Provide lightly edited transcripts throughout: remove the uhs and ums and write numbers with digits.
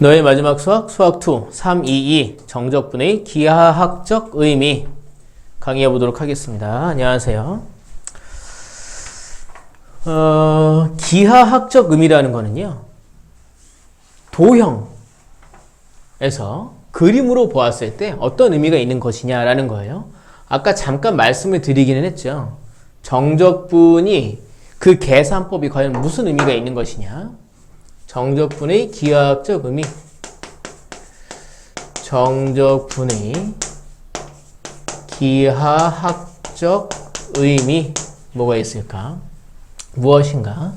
너의 마지막 수학, 수학2, 322, 정적분의 기하학적 의미 강의해 보도록 하겠습니다. 안녕하세요. 기하학적 의미라는 거는요, 도형에서 그림으로 보았을 때 어떤 의미가 있는 것이냐라는 거예요. 아까 잠깐 말씀을 드리기는 했죠. 정적분이 그 계산법이 과연 무슨 의미가 있는 것이냐. 정적분의 기하학적 의미. 정적분의 기하학적 의미. 뭐가 있을까? 무엇인가?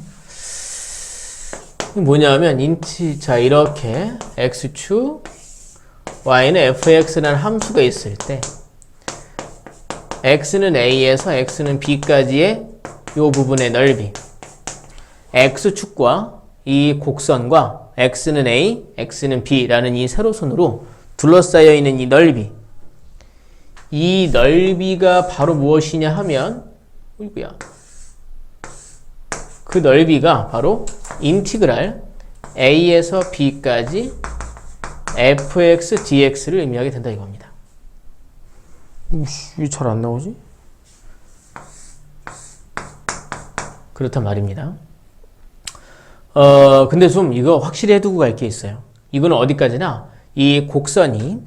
뭐냐면 자, 이렇게 x축 y는 fx라는 함수가 있을 때 x는 a에서 x는 b까지의 이 부분의 넓이, x축과 이 곡선과 x는 a, x는 b라는 이 세로선으로 둘러싸여 있는 이 넓이가 바로 무엇이냐 하면, 그 넓이가 바로 인티그랄 a에서 b까지 fx dx를 의미하게 된다 이겁니다. 왜 잘 안 나오지? 그렇단 말입니다. 근데 좀 이거 확실히 해두고 갈 게 있어요. 이거는 어디까지나 이 곡선이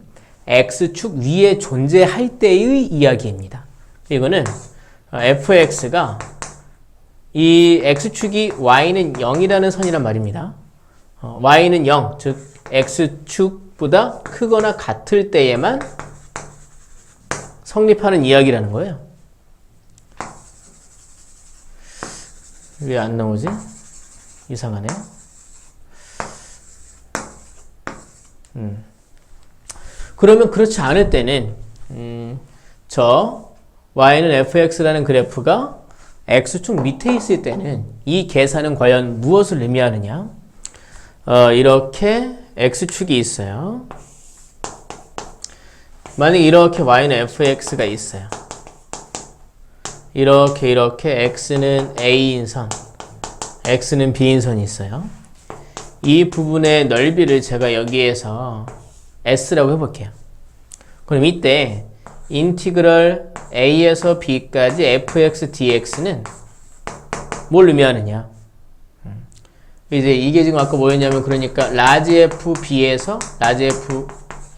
x축 위에 존재할 때의 이야기입니다. 이거는 fx가 이 x축이 y는 0이라는 선이란 말입니다. y는 0, 즉 x축보다 크거나 같을 때에만 성립하는 이야기라는 거예요. 왜 안 나오지? 이상하네. 그러면 그렇지 않을 때는 저 y는 fx라는 그래프가 x축 밑에 있을 때는 이 계산은 과연 무엇을 의미하느냐? 이렇게 x축이 있어요. 만약에 이렇게 y는 fx가 있어요. 이렇게 x는 a인 선, x는 b인 선이 있어요. 이 부분의 넓이를 제가 여기에서 s라고 해볼게요. 그럼 이때 인티그럴 a에서 b까지 fx dx는 뭘 의미하느냐? 이제 이게 지금 아까 뭐였냐면, 그러니까 라지 f b에서 라지 f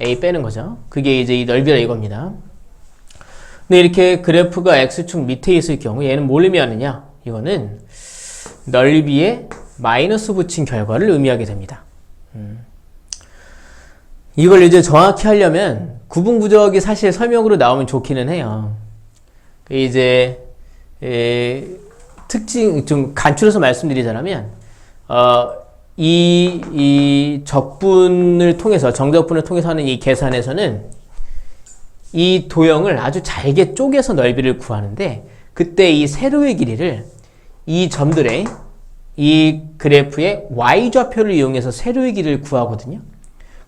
a 빼는 거죠. 그게 이제 이 넓이라 이겁니다. 근데 이렇게 그래프가 x축 밑에 있을 경우 얘는 뭘 의미하느냐? 이거는 넓이에 마이너스 붙인 결과를 의미하게 됩니다. 이걸 이제 정확히 하려면 구분구적이 사실 설명으로 나오면 좋기는 해요. 이제 특징 좀 간추려서 말씀드리자면, 이 적분을 통해서, 정적분을 통해서 하는 이 계산에서는 이 도형을 아주 잘게 쪼개서 넓이를 구하는데, 그때 이 세로의 길이를 이 점들의 이 그래프의 y좌표를 이용해서 세로의 길이를 구하거든요.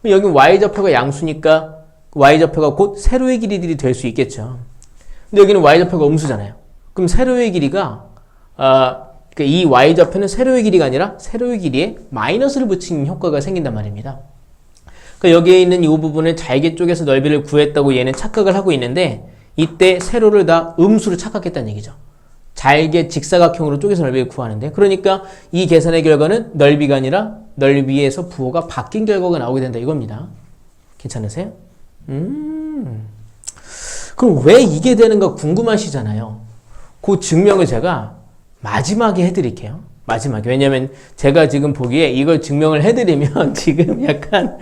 여기 y좌표가 양수니까 y좌표가 곧 세로의 길이들이 될 수 있겠죠. 근데 여기는 y좌표가 음수잖아요. 그럼 세로의 길이가 그러니까 이 y좌표는 세로의 길이가 아니라 세로의 길이에 마이너스를 붙이는 효과가 생긴단 말입니다. 그러니까 여기에 있는 이 부분을 잘게 쪼개서 넓이를 구했다고 얘는 착각을 하고 있는데, 이때 세로를 다 음수로 착각했다는 얘기죠. 잘게 직사각형으로 쪼개서 넓이를 구하는데, 그러니까 이 계산의 결과는 넓이가 아니라 넓이에서 부호가 바뀐 결과가 나오게 된다 이겁니다. 괜찮으세요? 그럼 왜 이게 되는가 궁금하시잖아요. 그 증명을 제가 마지막에 해드릴게요. 마지막에. 왜냐면 제가 지금 보기에 이걸 증명을 해드리면 지금 약간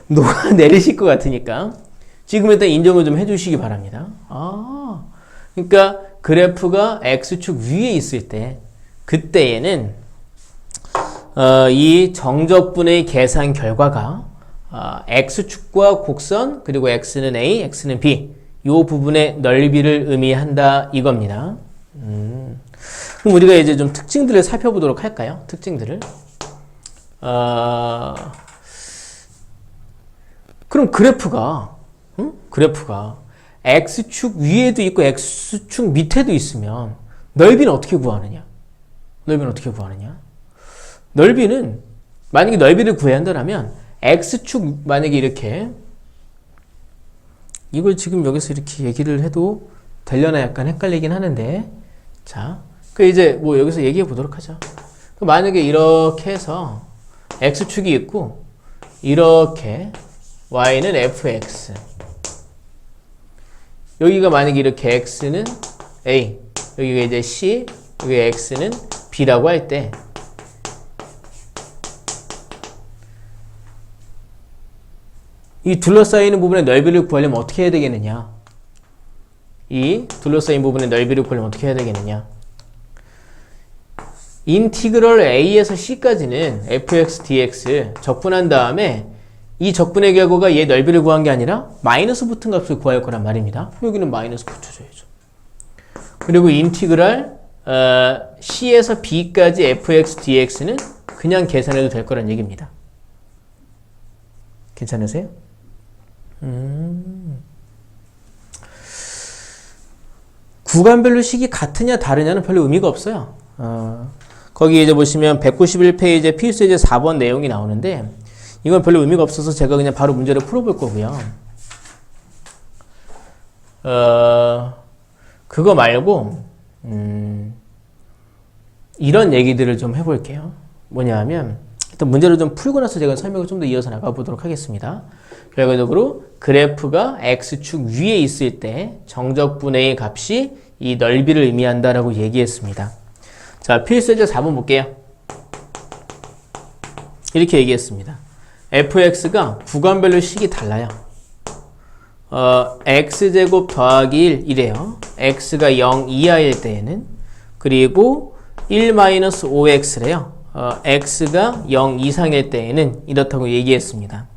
녹아내리실 것 같으니까 지금 일단 인정을 좀 해주시기 바랍니다. 그러니까 그래프가 x축 위에 있을 때, 그때에는 이 정적분의 계산 결과가 x축과 곡선, 그리고 x는 a, x는 b, 이 부분의 넓이를 의미한다 이겁니다. 그럼 우리가 이제 좀 특징들을 살펴보도록 할까요? 특징들을. 그럼 그래프가 x축 위에도 있고 x축 밑에도 있으면 넓이는 어떻게 구하느냐? 넓이는 만약에 넓이를 구해야 한다면 x축 만약에 이렇게 이걸 지금 여기서 이렇게 얘기를 해도 되려나 약간 헷갈리긴 하는데 자, 그 이제 뭐 여기서 얘기해 보도록 하죠. 만약에 이렇게 해서 x축이 있고 이렇게 y는 fx 여기가 만약에 이렇게 x는 a 여기가 이제 c 여기 x는 b라고 할 때 이 둘러싸이는 부분의 넓이를 구하려면 어떻게 해야 되겠느냐? 이 둘러싸인 부분의 넓이를 구하려면 어떻게 해야 되겠느냐? 인티그럴 a에서 c까지는 fx, dx 적분한 다음에 이 적분의 결과가 얘 넓이를 구한 게 아니라 마이너스 붙은 값을 구할 거란 말입니다. 여기는 마이너스 붙여줘야죠. 그리고 인티그랄 c에서 b까지 fx, dx는 그냥 계산해도 될 거란 얘기입니다. 괜찮으세요? 구간별로 식이 같으냐 다르냐는 별로 의미가 없어요. 거기 이제 보시면 191페이지에 필수예제 4번 내용이 나오는데 이건 별로 의미가 없어서 제가 그냥 바로 문제를 풀어볼 거고요. 그거 말고 이런 얘기들을 좀 해볼게요. 뭐냐 하면 일단 문제를 좀 풀고 나서 제가 설명을 좀 더 이어서 나가보도록 하겠습니다. 결과적으로 그래프가 x축 위에 있을 때 정적분의 값이 이 넓이를 의미한다라고 얘기했습니다. 자, 필수예제 4번 볼게요. 이렇게 얘기했습니다. fx가 구간별로 식이 달라요. x제곱 더하기 1 이래요. x가 0 이하일 때에는 그리고 1-5x래요. x가 0 이상일 때에는 이렇다고 얘기했습니다.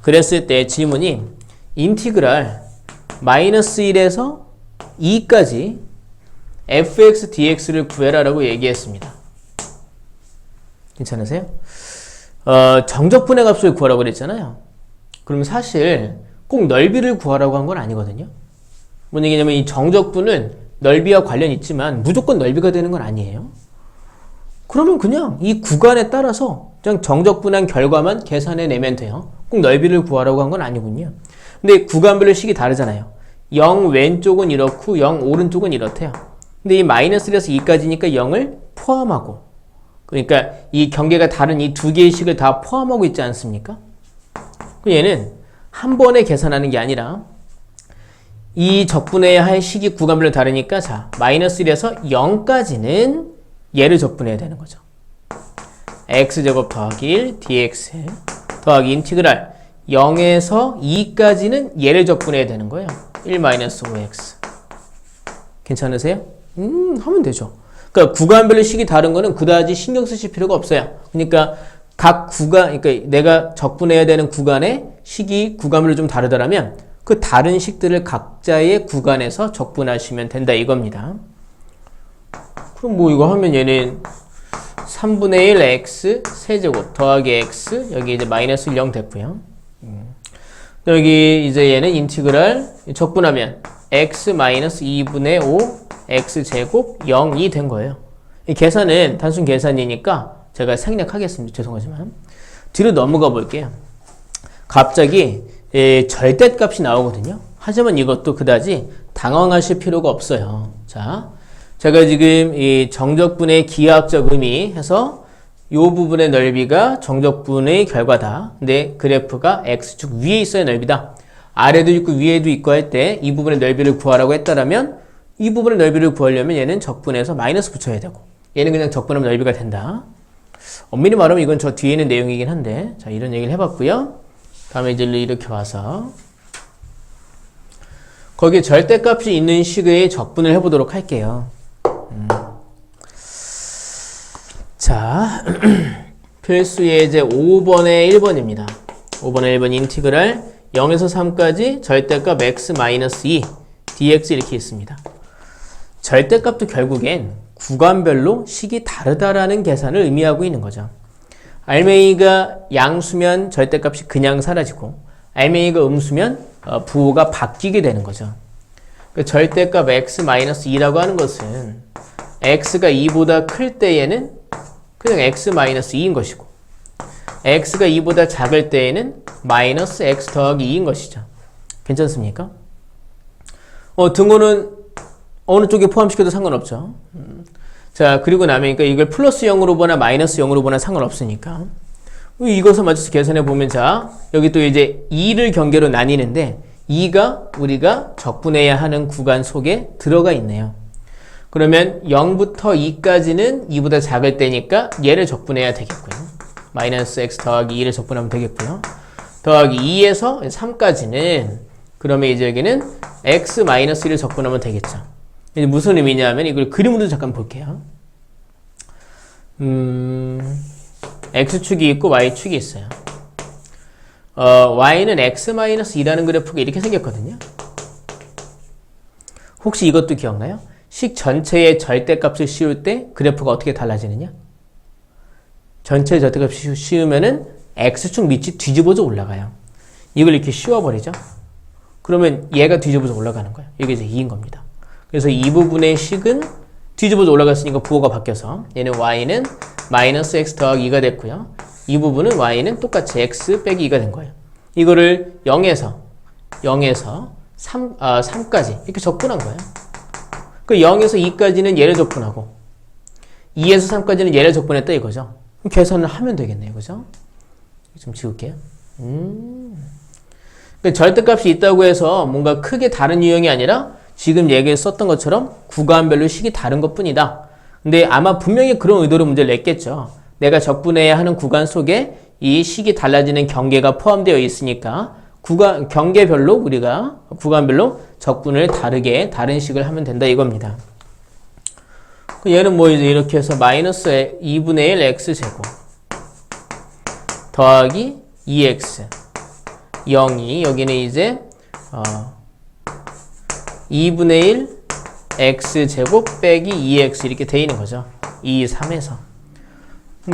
그랬을 때 질문이 인티그랄 마이너스 1에서 2까지 fx, dx를 구해라 라고 얘기했습니다. 괜찮으세요? 정적분의 값을 구하라고 그랬잖아요. 그럼 사실 꼭 넓이를 구하라고 한 건 아니거든요. 뭔 얘기냐면 이 정적분은 넓이와 관련이 있지만 무조건 넓이가 되는 건 아니에요. 그러면 그냥 이 구간에 따라서 그냥 정적분한 결과만 계산해내면 돼요. 꼭 넓이를 구하라고 한 건 아니군요. 근데 구간별로 식이 다르잖아요. 0 왼쪽은 이렇고 0 오른쪽은 이렇대요. 근데 이 마이너스 1에서 2까지니까 0을 포함하고 그러니까 이 경계가 다른 이 두 개의 식을 다 포함하고 있지 않습니까? 얘는 한 번에 계산하는 게 아니라 이 적분해야 할 식이 구간별로 다르니까 자 마이너스 1에서 0까지는 얘를 적분해야 되는 거죠. x제곱 더하기 1 dx 더하기 인티그랄 0에서 2까지는 얘를 적분해야 되는 거예요. 1-5x 괜찮으세요? 하면 되죠. 그러니까 구간별로 식이 다른 거는 그다지 신경 쓰실 필요가 없어요. 그러니까 각 구간, 그러니까 내가 적분해야 되는 구간의 식이 구간별로 좀 다르더라면 그 다른 식들을 각자의 구간에서 적분하시면 된다 이겁니다. 그럼 뭐 이거 하면 얘는 3분의 1 x 세제곱 더하기 x 여기 이제 마이너스 0 됐고요. 여기 이제 얘는 인티그랄 적분하면 x 마이너스 2분의 5 x 제곱 0이 된 거예요. 이 계산은 단순 계산이니까 제가 생략하겠습니다. 죄송하지만 뒤로 넘어가 볼게요. 갑자기 절대값이 나오거든요. 하지만 이것도 그다지 당황하실 필요가 없어요. 자, 제가 지금 이 정적분의 기하학적 의미 해서 이 부분의 넓이가 정적분의 결과다. 근데 그래프가 x축 위에 있어야 넓이다. 아래도 있고 위에도 있고 할 때 이 부분의 넓이를 구하라고 했다라면 이 부분의 넓이를 구하려면 얘는 적분해서 마이너스 붙여야 되고 얘는 그냥 적분하면 넓이가 된다. 엄밀히 말하면 이건 저 뒤에 있는 내용이긴 한데 자 이런 얘기를 해봤고요. 다음에 이제 이렇게 와서 거기에 절대값이 있는 식의 적분을 해보도록 할게요. 자 필수 예제 5번의 1번입니다. 5번의 1번 인티그랄 0에서 3까지 절대값 x-2 dx 이렇게 있습니다. 절대값도 결국엔 구간별로 식이 다르다라는 계산을 의미하고 있는 거죠. 알맹이가 양수면 절대값이 그냥 사라지고 알맹이가 음수면 부호가 바뀌게 되는 거죠. 그 절대값 x-2라고 하는 것은 x가 2보다 클 때에는 그냥 x-2인 것이고 x가 2보다 작을 때에는 마이너스 x 더하기 2인 것이죠. 괜찮습니까? 등호는 어느 쪽에 포함시켜도 상관없죠. 자, 그리고 나면 이걸 플러스 0으로 보나 마이너스 0으로 보나 상관없으니까 이것을 맞춰서 계산해 보면, 자, 여기 또 이제 2를 경계로 나뉘는데 2가 우리가 적분해야 하는 구간 속에 들어가 있네요. 그러면 0부터 2까지는 2보다 작을 때니까 얘를 적분해야 되겠고요. 마이너스 x 더하기 2를 적분하면 되겠고요. 더하기 2에서 3까지는 그러면 이제 여기는 x 마이너스 1을 적분하면 되겠죠. 이제 무슨 의미냐면 이걸 그림으로 잠깐 볼게요. x축이 있고 y축이 있어요. y는 x-2라는 그래프가 이렇게 생겼거든요. 혹시 이것도 기억나요? 식 전체의 절대값을 씌울 때 그래프가 어떻게 달라지느냐? 전체의 절대값을 씌우면은 x축 밑이 뒤집어져 올라가요. 이걸 이렇게 씌워버리죠. 그러면 얘가 뒤집어져 올라가는 거예요. 이게 이제 2인 겁니다. 그래서 이 부분의 식은 뒤집어져 올라갔으니까 부호가 바뀌어서 얘는 y는 마이너스 x 더하기 2가 됐고요. 이 부분은 y는 똑같이 x 빼기 2가 된 거예요. 이거를 0에서 3까지 이렇게 적분한 거예요. 그 0에서 2까지는 얘를 적분하고 2에서 3까지는 얘를 적분했다 이거죠. 그럼 계산을 하면 되겠네요. 그죠? 좀 지울게요. 그러니까 절대값이 있다고 해서 뭔가 크게 다른 유형이 아니라 지금 얘기에 썼던 것처럼 구간별로 식이 다른 것 뿐이다. 근데 아마 분명히 그런 의도로 문제를 냈겠죠. 내가 적분해야 하는 구간 속에 이 식이 달라지는 경계가 포함되어 있으니까 경계별로 우리가 구간별로 적분을 다른 식을 하면 된다 이겁니다. 얘는 뭐 이제 이렇게 해서 마이너스 2분의 1 x제곱 더하기 2x 0이 여기는 이제 2분의 1 x제곱 빼기 2x 이렇게 돼 있는 거죠. 2, 3에서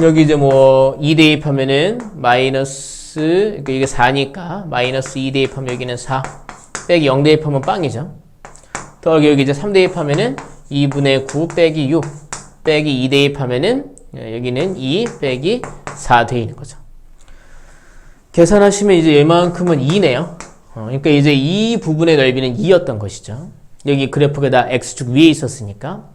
여기 이제 뭐 2 대입하면은 마이너스 이게 4니까 마이너스 2 대입하면 여기는 4 빼기 0 대입하면 빵이죠. 더하기 여기 이제 3 대입하면은 2분의 9 빼기 6 빼기 2 대입하면은 여기는 2 빼기 4 돼 있는 거죠. 계산하시면 이제 얘만큼은 2네요. 그러니까 이제 이 부분의 넓이는 2였던 것이죠. 여기 그래프가 다 x축 위에 있었으니까.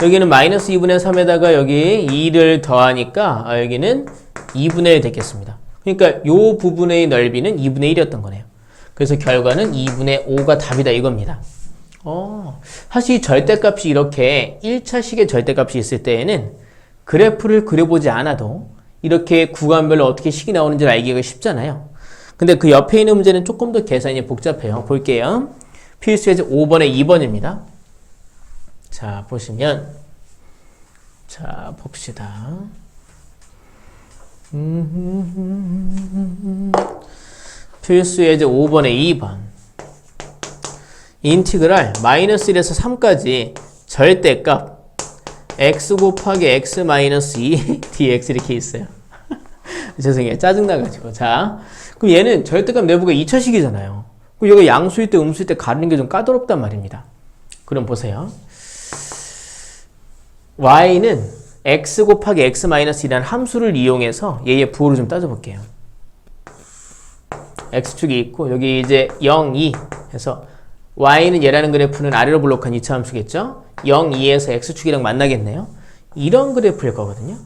여기는 마이너스 2분의 3에다가 여기 2를 더하니까 여기는 2분의 1 되겠습니다. 그러니까 이 부분의 넓이는 2분의 1이었던 거네요. 그래서 결과는 2분의 5가 답이다 이겁니다. 사실 절대값이 이렇게 1차식의 절대값이 있을 때에는 그래프를 그려보지 않아도 이렇게 구간별로 어떻게 식이 나오는지 알기가 쉽잖아요. 근데 그 옆에 있는 문제는 조금 더 계산이 복잡해요. 볼게요. 필수 예제 5번에 2번입니다. 자, 보시면 자, 봅시다. 필수 예제 5번에 2번. 인티그랄 마이너스 1에서 3까지 절대값 x 곱하기 x 마이너스 2 dx 이렇게 있어요. 죄송해요. 짜증나가지고. 자, 그럼 얘는 절대값 내부가 2차식이잖아요. 그럼 여기 양수일 때 음수일 때 가르는 게 좀 까다롭단 말입니다. 그럼 보세요. y는 x 곱하기 x 마이너스 2라는 함수를 이용해서 얘의 부호를 좀 따져볼게요. x축이 있고 여기 이제 0, 2 해서 y는 얘라는 그래프는 아래로 블록한 2차 함수겠죠? 0, 2에서 x축이랑 만나겠네요. 이런 그래프일 거거든요.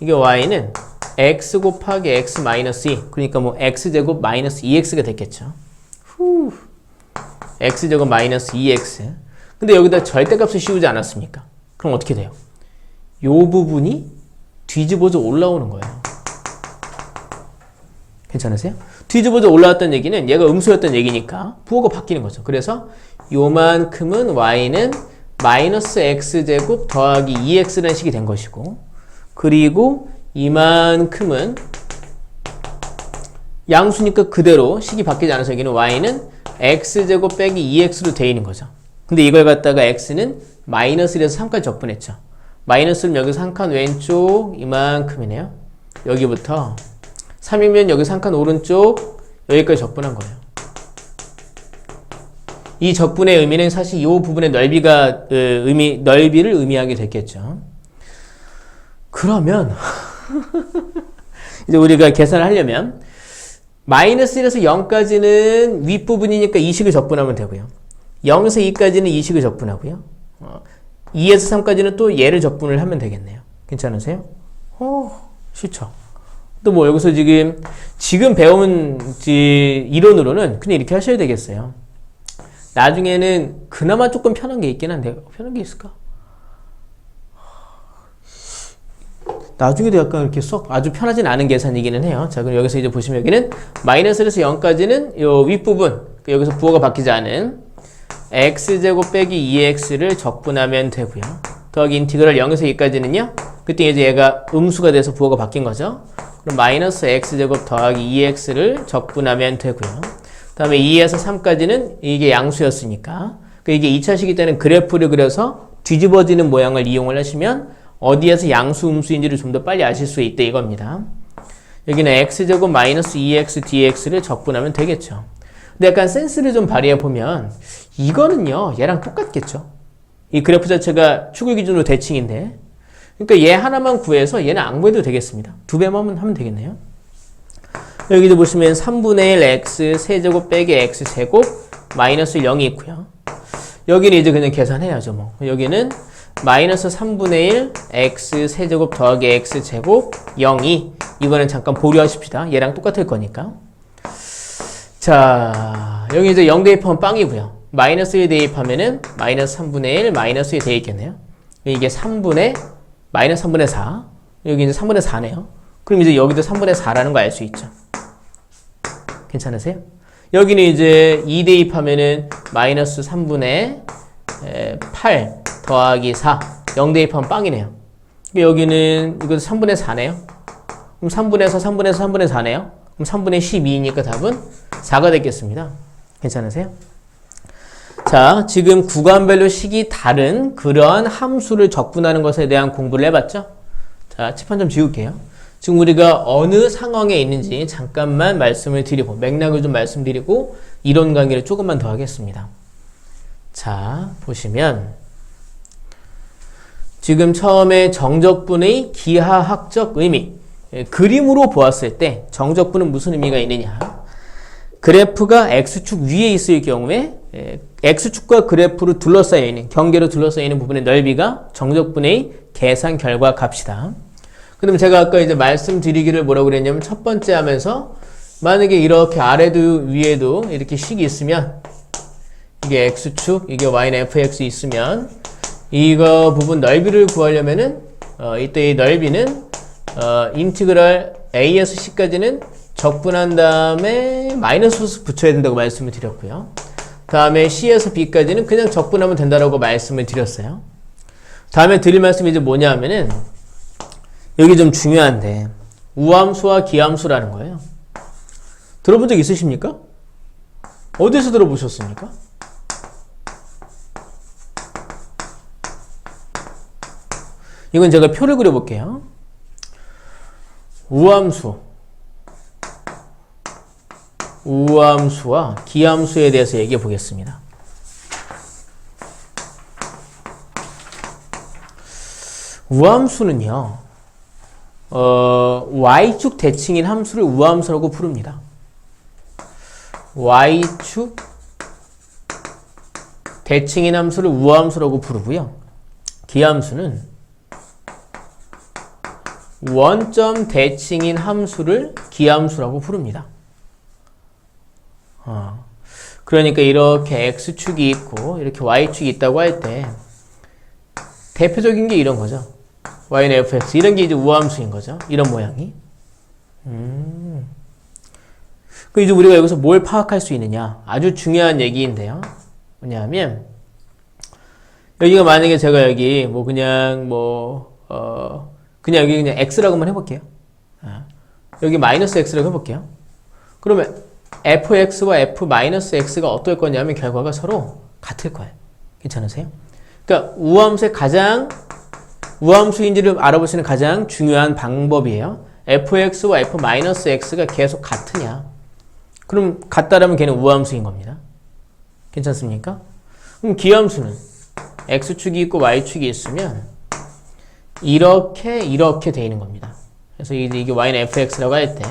이게 y는 x 곱하기 x 마이너스 2 그러니까 뭐 x제곱 마이너스 2x가 됐겠죠. x제곱 마이너스 2x 근데 여기다 절대값을 씌우지 않았습니까? 그럼 어떻게 돼요? 요 부분이 뒤집어져 올라오는 거예요. 괜찮으세요? 뒤집어져 올라왔던 얘기는 얘가 음수였던 얘기니까 부호가 바뀌는 거죠. 그래서 요만큼은 y는 마이너스 x제곱 더하기 2x라는 식이 된 것이고 그리고 이만큼은 양수니까 그대로 식이 바뀌지 않아서 여기는 y는 x제곱 빼기 2x로 되어 있는 거죠. 근데 이걸 갖다가 x는 마이너스 1에서 3까지 적분했죠. 마이너스는 여기서 한 칸 왼쪽 이만큼이네요. 여기부터 3이면 여기서 한 칸 오른쪽 여기까지 적분한 거예요. 이 적분의 의미는 사실 이 부분의 넓이를 의미하게 됐겠죠. 그러면 이제 우리가 계산을 하려면 마이너스 1에서 0까지는 윗부분이니까 이식을 적분하면 되고요. 0에서 2까지는 이식을 적분하고요. 2에서 3까지는 또 얘를 적분을 하면 되겠네요. 괜찮으세요? 쉽죠? 또 뭐 여기서 지금 배운 이론으로는 그냥 이렇게 하셔야 되겠어요. 나중에는 그나마 조금 편한 게 있긴 한데, 편한 게 있을까? 나중에도 약간 이렇게 썩 아주 편하진 않은 계산이기는 해요. 자, 그럼 여기서 이제 보시면 여기는 마이너스 1에서 0까지는 요 윗부분, 여기서 부호가 바뀌지 않은 x제곱 빼기 2x를 적분하면 되고요. 더하기 인티그랄 0에서 2까지는요. 그때 이제 얘가 음수가 돼서 부호가 바뀐 거죠. 그럼 마이너스 x제곱 더하기 2x를 적분하면 되고요. 그 다음에 2에서 3까지는 이게 양수였으니까 이게 2차식일 때는 그래프를 그려서 뒤집어지는 모양을 이용을 하시면 어디에서 양수 음수인지를 좀 더 빨리 아실 수 있다 이겁니다. 여기는 x제곱 마이너스 2x dx를 적분하면 되겠죠. 근데 약간 센스를 좀 발휘해 보면 이거는요 얘랑 똑같겠죠. 이 그래프 자체가 축을 기준으로 대칭인데, 그러니까 얘 하나만 구해서 얘는 안 구해도 되겠습니다. 두 배만 하면 되겠네요. 여기도 보시면 3분의 1 x 세제곱 빼기 x 제곱 마이너스 0이 있고요. 여기는 이제 그냥 계산해야죠. 뭐 여기는 마이너스 3분의 1 x 세제곱 더하기 x 제곱 0이, 이거는 잠깐 보류하십시다. 얘랑 똑같을 거니까. 자, 여기 이제 0 대입하면 빵이고요. 마이너스 1 대입하면은 마이너스 3분의 1 마이너스 1 대입겠네요. 이게 마이너스 3분의 4. 여기 이제 3분의 4네요. 그럼 이제 여기도 3분의 4라는 거 알 수 있죠. 괜찮으세요? 여기는 이제 2 대입하면은 마이너스 3분의 8 더하기 4. 0 대입하면 빵이네요. 여기는 이것도 3분의 4네요. 그럼 3분에서 3분에서 3분의 4네요. 그럼 3분의 12니까 답은 4가 됐겠습니다. 괜찮으세요? 자, 지금 구간별로 식이 다른 그러한 함수를 적분하는 것에 대한 공부를 해봤죠? 자, 칠판 좀 지울게요. 지금 우리가 어느 상황에 있는지 잠깐만 말씀을 드리고, 맥락을 좀 말씀드리고, 이론 강의를 조금만 더 하겠습니다. 자, 보시면 지금 처음에 정적분의 기하학적 의미, 그림으로 보았을 때 정적분은 무슨 의미가 있느냐. 그래프가 x축 위에 있을 경우에 x축과 그래프로 둘러싸여 있는, 경계로 둘러싸여 있는 부분의 넓이가 정적분의 계산 결과 값이다. 그럼 제가 아까 이제 말씀드리기를 뭐라고 그랬냐면, 첫 번째 하면서 만약에 이렇게 아래도 위에도 이렇게 식이 있으면, 이게 x축, 이게 y는 fx 있으면 이거 부분 넓이를 구하려면은 이때 이 넓이는 인티그랄 a에서 c까지는 적분한 다음에 마이너스 붙여야 된다고 말씀을 드렸고요. 다음에 c에서 b까지는 그냥 적분하면 된다라고 말씀을 드렸어요. 다음에 드릴 말씀이 이제 뭐냐 하면은, 여기 좀 중요한데 우함수와 기함수라는 거예요. 들어본 적 있으십니까? 어디서 들어보셨습니까? 이건 제가 표를 그려볼게요. 우함수와 기함수에 대해서 얘기해 보겠습니다. 우함수는요, y축 대칭인 함수를 우함수라고 부릅니다. y축 대칭인 함수를 우함수라고 부르고요. 기함수는 원점 대칭인 함수를 기함수라고 부릅니다. 그러니까 이렇게 x축이 있고 이렇게 y축이 있다고 할 때 대표적인 게 이런 거죠. y는 fx, 이런 게 이제 우함수인 거죠. 이런 모양이. 그 이제 우리가 여기서 뭘 파악할 수 있느냐, 아주 중요한 얘기인데요. 뭐냐면, 여기가 만약에 제가 여기 그냥 여기 그냥 x라고 한번 해볼게요. 여기 마이너스 x라고 해볼게요. 그러면 fx와 f-x가 어떨 거냐면 결과가 서로 같을 거예요. 괜찮으세요? 그러니까 우함수인지를 알아볼 수 있는 가장 중요한 방법이에요. fx와 f-x가 계속 같으냐. 그럼 같다라면 걔는 우함수인 겁니다. 괜찮습니까? 그럼 기함수는 x축이 있고 y축이 있으면 이렇게 돼 있는 겁니다. 그래서 이게 y는 fx라고 할 때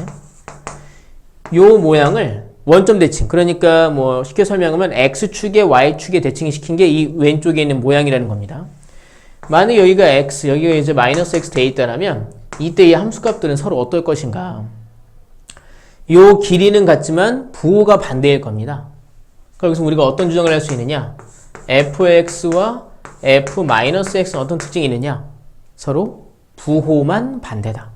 요 모양을 원점 대칭, 그러니까 뭐 쉽게 설명하면 x축에 y축에 대칭 시킨 게 이 왼쪽에 있는 모양이라는 겁니다. 만약 여기가 x, 여기가 이제 마이너스 x 돼 있다라면 이때 이 함수값들은 서로 어떨 것인가? 요 길이는 같지만 부호가 반대일 겁니다. 그래서 우리가 어떤 주장을 할 수 있느냐? fx와 f-x는 어떤 특징이 있느냐? 서로 부호만 반대다.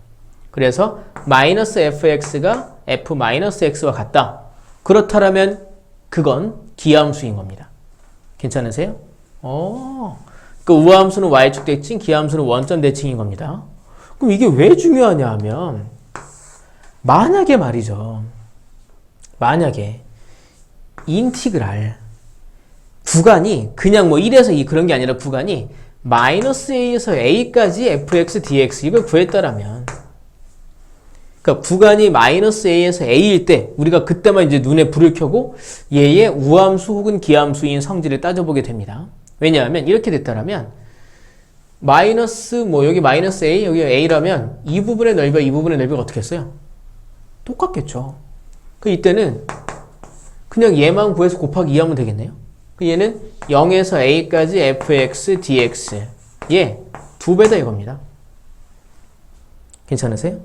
그래서 마이너스 fx가 f-x와 같다. 그렇다면 그건 기하함수인 겁니다. 괜찮으세요? 그 우함수는 y축 대칭, 기하함수는 원점 대칭인 겁니다. 그럼 이게 왜 중요하냐 하면 만약에 말이죠. 만약에 인티그랄 구간이 그냥 뭐 1에서 2 그런 게 아니라 구간이 마이너스 a에서 a까지 fx, dx 이걸 구했다라면, 그러니까 구간이 마이너스 a에서 a일 때 우리가 그때만 이제 눈에 불을 켜고 얘의 우함수 혹은 기함수인 성질을 따져보게 됩니다. 왜냐하면 이렇게 됐다라면 마이너스 뭐 여기 마이너스 a 여기 a라면 이 부분의 넓이와 이 부분의 넓이가 어떻게 했어요? 똑같겠죠. 그 이때는 그냥 얘만 구해서 곱하기 2 하면 되겠네요. 그 얘는 0에서 a까지 fx, dx 얘 2배다 이겁니다. 괜찮으세요?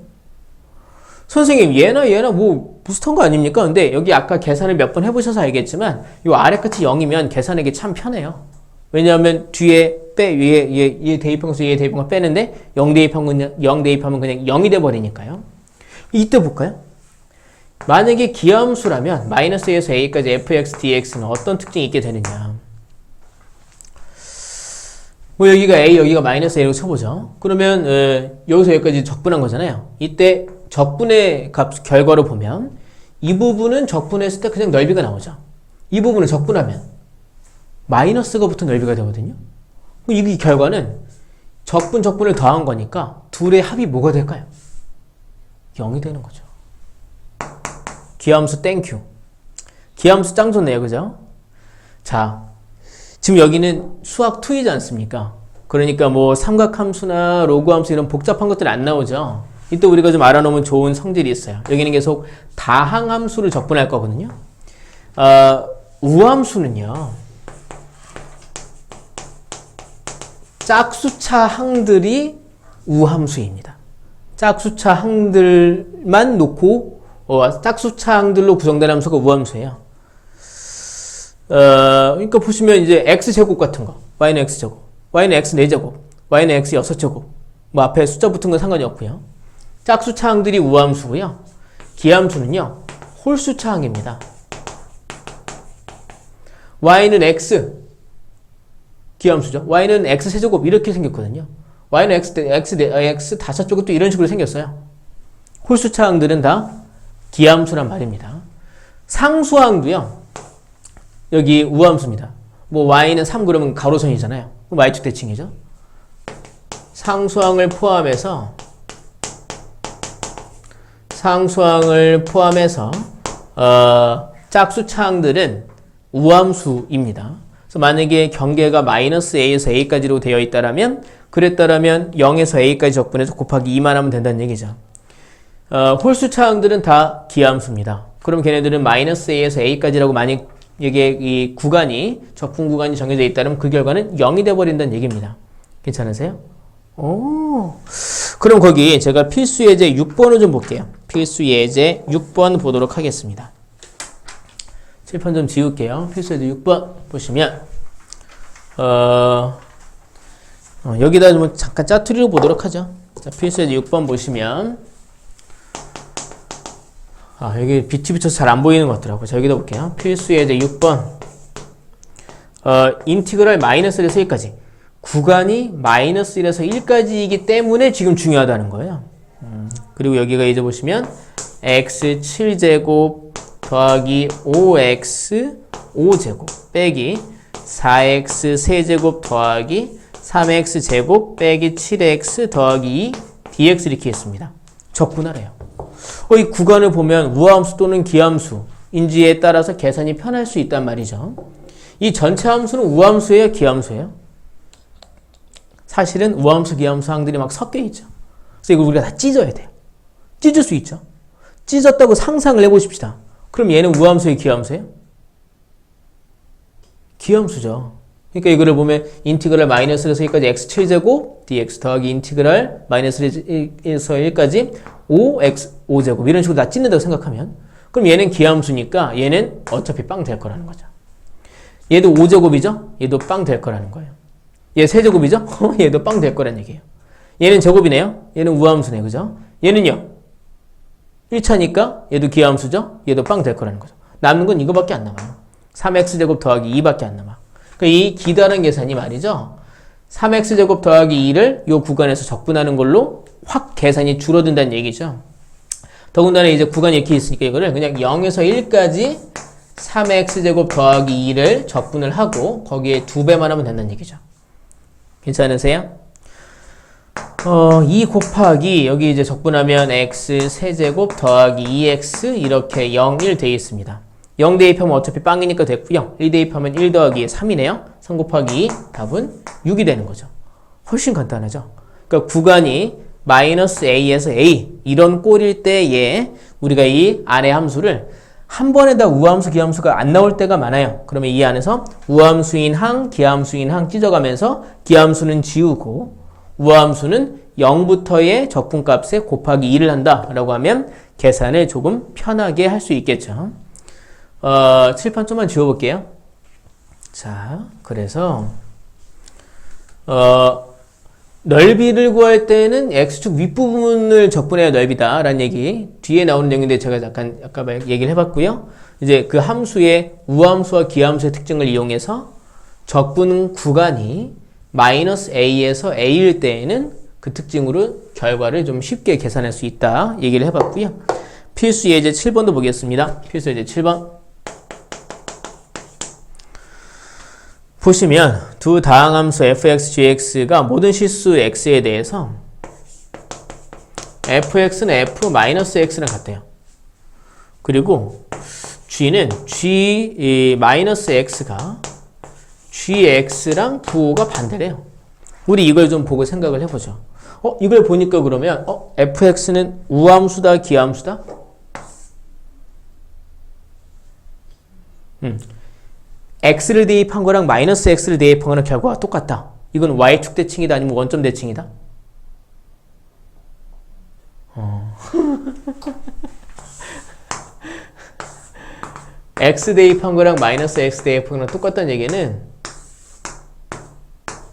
선생님 얘나 뭐 비슷한 거 아닙니까? 근데 여기 아까 계산을 몇 번 해보셔서 알겠지만 요 아래 끝이 0이면 계산하기 참 편해요. 왜냐하면 뒤에 얘 대입한 것을 얘 대입한 걸 빼는데 0 대입하면 그냥 0이 돼버리니까요. 이때 볼까요? 만약에 기하함수라면 마이너스 a에서 a까지 fx, dx는 어떤 특징이 있게 되느냐? 뭐 여기가 a, 여기가 마이너스 a라고 쳐보죠. 그러면 여기서 여기까지 적분한 거잖아요. 이때 적분의 값 결과로 보면 이 부분은 적분했을 때 그냥 넓이가 나오죠. 이 부분을 적분하면 마이너스가 붙은 넓이가 되거든요. 이 결과는 적분을 더한 거니까 둘의 합이 뭐가 될까요? 0이 되는 거죠. 기하함수 땡큐. 기하함수 짱 좋네요. 그죠? 자, 지금 여기는 수학 2이지 않습니까? 그러니까 뭐 삼각함수나 로그함수 이런 복잡한 것들이 안 나오죠. 이때 우리가 좀 알아놓으면 좋은 성질이 있어요. 여기는 계속 다항함수를 적분할 거거든요. 우함수는요. 짝수차 항들이 우함수입니다. 짝수차 항들만 놓고 짝수차 항들로 구성된 함수가 우함수예요. 그러니까 보시면 이제 x제곱 같은 거, y는 x제곱, y는 x 4제곱, y는 x 6제곱, 뭐 앞에 숫자 붙은 건 상관이 없고요. 짝수차 항들이 우함수고요. 기하함수는요, 홀수차 항입니다. y는 x, 기하함수죠. y는 x 세제곱 이렇게 생겼거든요. y는 x 다섯 제곱도 이런 식으로 생겼어요. 홀수차 항들은 다 기하함수란 말입니다. 상수항도요. 여기 우함수입니다. 뭐 y는 3 그러면 가로선이잖아요. 그럼 y축 대칭이죠. 상수항을 포함해서 짝수차항들은 우함수입니다. 그래서 만약에 경계가 마이너스 a에서 a까지로 되어 있다라면, 그랬다라면 0에서 a까지 적분해서 곱하기 2만 하면 된다는 얘기죠. 홀수차항들은 다 기하함수입니다. 그럼 걔네들은 마이너스 a에서 a까지라고 만약 이게 이 구간이 적분 구간이 정해져 있다면 그 결과는 0이 돼버린다는 얘기입니다. 괜찮으세요? 그럼 거기 제가 필수 예제 6번을 좀 볼게요. 필수 예제 6번 보도록 하겠습니다. 칠판 좀 지울게요. 필수 예제 6번 보시면 여기다 좀 잠깐 짜투리로 보도록 하죠. 자, 필수 예제 6번 보시면 여기 빛이 비쳐서 잘 안 보이는 것 같더라고요. 자, 여기다 볼게요. 필수 예제 6번 인티그랄 마이너스 1에서 1까지 구간이 마이너스 1에서 1까지이기 때문에 지금 중요하다는 거예요. 그리고 여기가 이제 보시면 x 7제곱 더하기 5x 5제곱 빼기 4x 세제곱 더하기 3x 제곱 빼기 7x 더하기 2 dx 이렇게 했습니다. 적분하래요. 이 구간을 보면 우함수 또는 기함수인지에 따라서 계산이 편할 수 있단 말이죠. 이 전체 함수는 우함수예요? 기함수예요? 사실은 우함수, 기함수 항들이 막 섞여 있죠. 그래서 이걸 우리가 다 찢어야 돼요. 찢을 수 있죠. 찢었다고 상상을 해보십시다. 그럼 얘는 우함수예요, 기함수예요? 기함수죠. 그러니까 이거를 보면 인티그랄 마이너스에서 1까지 x7제곱 dx 더하기 인티그랄 마이너스에서 1까지 5x 5제곱 이런 식으로 다 찢는다고 생각하면 그럼 얘는 기함수니까 얘는 어차피 빵 될 거라는 거죠. 얘도 5제곱이죠? 얘도 빵 될 거라는 거예요. 얘 세제곱이죠? 얘도 빵 될 거라는 얘기예요. 얘는 제곱이네요. 얘는 우함수네, 그죠? 얘는요. 1차니까 얘도 기함수죠? 얘도 빵 될 거라는 거죠. 남는 건 이거밖에 안 남아요. 3x제곱 더하기 2밖에 안 남아. 그러니까 이 기다란 계산이 말이죠. 3x제곱 더하기 2를 이 구간에서 적분하는 걸로 확 계산이 줄어든다는 얘기죠. 더군다나 이제 구간이 이렇게 있으니까 이거를 그냥 0에서 1까지 3x제곱 더하기 2를 적분을 하고 거기에 2배만 하면 된다는 얘기죠. 괜찮으세요? 2 곱하기 여기 이제 적분하면 x 세제곱 더하기 2x 이렇게 0, 1 돼 있습니다. 0 대입하면 어차피 빵이니까 됐고요. 1 대입하면 1 더하기 3이네요. 3 곱하기 2 답은 6이 되는 거죠. 훨씬 간단하죠. 그러니까 구간이 마이너스 a에서 a 이런 꼴일 때에 우리가 이 안의 함수를 한 번에 다 우함수, 기함수가 안 나올 때가 많아요. 그러면 이 안에서 우함수인 항, 기함수인 항 찢어가면서 기함수는 지우고 우함수는 0부터의 적분값에 곱하기 2를 한다라고 하면 계산을 조금 편하게 할 수 있겠죠. 칠판 좀만 지워볼게요. 자, 그래서 넓이를 구할 때는 x축 윗부분을 적분해야 넓이다 라는 얘기 뒤에 나오는 내용인데 제가 잠깐 아까 얘기를 해봤고요. 이제 그 함수의 우함수와 기함수의 특징을 이용해서 적분 구간이 마이너스 a에서 a일 때에는 그 특징으로 결과를 좀 쉽게 계산할 수 있다 얘기를 해봤고요. 필수 예제 7번도 보겠습니다. 필수 예제 7번 보시면 두 다항함수 fx, gx가 모든 실수 x에 대해서 fx는 f-x랑 같대요. 그리고 g는 g-x가 gx랑 부호가 반대래요. 우리 이걸 좀 보고 생각을 해보죠. 이걸 보니까 그러면 fx는 우함수다, 기함수다? x를 대입한 거랑 마이너스 x를 대입한 거랑 결과가 똑같다. 이건 y축 대칭이다 아니면 원점 대칭이다? x 대입한 거랑 마이너스 x 대입한 거랑 똑같다는 얘기는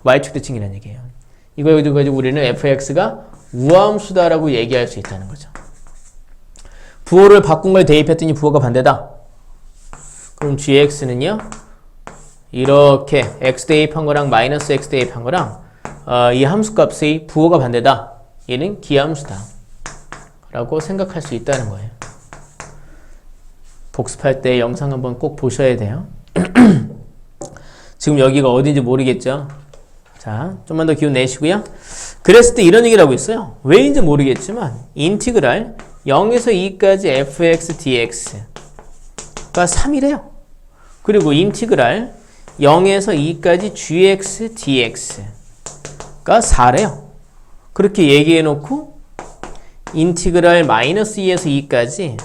y축 대칭이라는 얘기예요. 이걸 가지고 우리는 fx가 우함수다라고 얘기할 수 있다는 거죠. 부호를 바꾼 걸 대입했더니 부호가 반대다. 그럼 gx는요? 이렇게 x 대입한 거랑 마이너스 x 대입한 거랑 이 함수값의 부호가 반대다. 얘는 기함수다 라고 생각할 수 있다는 거예요. 복습할 때 영상 한번 꼭 보셔야 돼요. 지금 여기가 어딘지 모르겠죠? 자, 좀만 더 기운 내시고요. 그랬을 때 이런 얘기를 하고 있어요. 왜인지 모르겠지만 인티그랄 0에서 2까지 fx dx가 3이래요. 그리고 인티그랄 0에서 2까지 gx dx가 4래요. 그렇게 얘기해 놓고 인티그랄 마이너스 2에서 2까지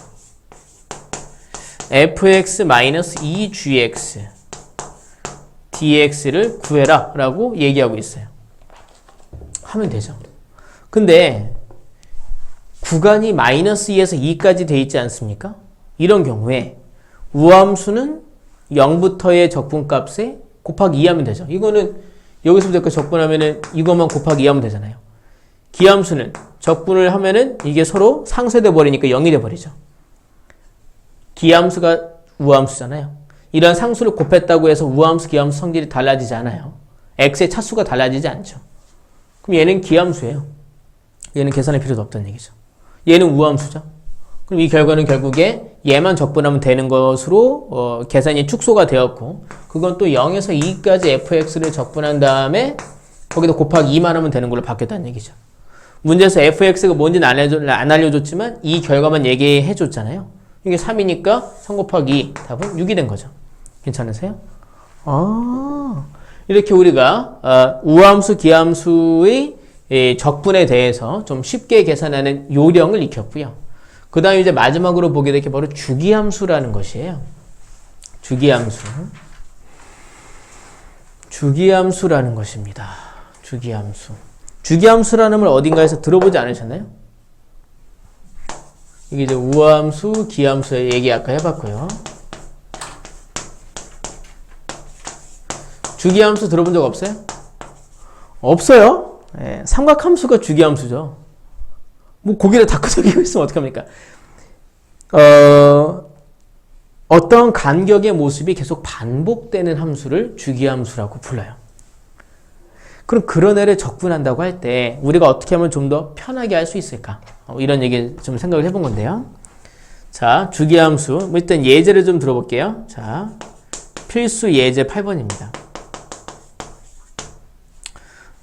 fx 마이너스 2gx dx를 구해라 라고 얘기하고 있어요. 하면 되죠. 근데 구간이 마이너스 2에서 2까지 돼 있지 않습니까? 이런 경우에 우함수는 0부터의 적분값에 곱하기 2 하면 되죠. 이거는 여기서부터 여기까지 적분하면은 이것만 곱하기 2 하면 되잖아요. 기함수는 적분을 하면은 이게 서로 상쇄돼 버리니까 0이 돼 버리죠. 기함수가 우함수잖아요. 이런 상수를 곱했다고 해서 우함수, 기함수 성질이 달라지지 않아요. x의 차수가 달라지지 않죠. 그럼 얘는 기함수예요. 얘는 계산할 필요도 없다는 얘기죠. 얘는 우함수죠. 그럼 이 결과는 결국에 얘만 적분하면 되는 것으로 계산이 축소가 되었고 그건 또 0에서 2까지 fx를 적분한 다음에 거기다 곱하기 2만 하면 되는 걸로 바뀌었다는 얘기죠. 문제에서 fx가 뭔지는 안 알려줬지만 이 결과만 얘기해 줬잖아요. 이게 3이니까 3 곱하기 2 답은 6이 된 거죠. 괜찮으세요? 이렇게 우리가 우함수, 기함수의 이 적분에 대해서 좀 쉽게 계산하는 요령을 익혔고요. 그 다음에 이제 마지막으로 보게 될 게 바로 주기함수라는 것이에요. 주기함수. 주기함수라는 것입니다. 주기함수. 주기함수라는 걸 어딘가에서 들어보지 않으셨나요? 이게 이제 우함수, 기함수의 얘기 아까 해봤고요. 주기함수 들어본 적 없어요? 없어요? 네, 삼각함수가 주기함수죠. 뭐 고개를 다 끄덕이고 있으면 어떡합니까? 어떤 간격의 모습이 계속 반복되는 함수를 주기함수라고 불러요. 그럼 그런 애를 적분한다고 할 때 우리가 어떻게 하면 좀 더 편하게 할 수 있을까? 이런 얘기 좀 생각을 해본 건데요. 자, 주기함수. 뭐 일단 예제를 좀 들어볼게요. 자, 필수 예제 8번입니다.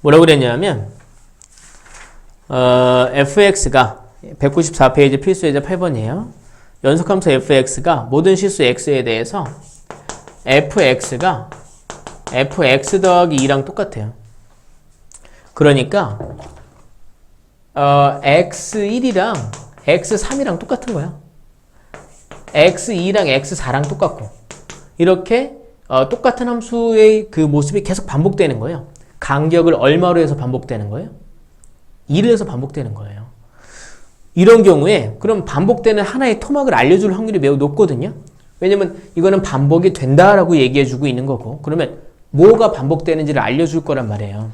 뭐라고 그랬냐면 fx가 194페이지 필수 예제 8번이에요. 연속함수 fx가 모든 실수 x에 대해서 fx가 fx 더하기 2랑 똑같아요. 그러니까 x1이랑 x3이랑 똑같은 거야. x2랑 x4랑 똑같고 이렇게 똑같은 함수의 그 모습이 계속 반복되는 거예요. 간격을 얼마로 해서 반복되는 거예요? 2를 해서 반복되는 거예요. 이런 경우에 그럼 반복되는 하나의 토막을 알려줄 확률이 매우 높거든요. 왜냐면 이거는 반복이 된다라고 얘기해주고 있는 거고 그러면 뭐가 반복되는지를 알려줄 거란 말이에요.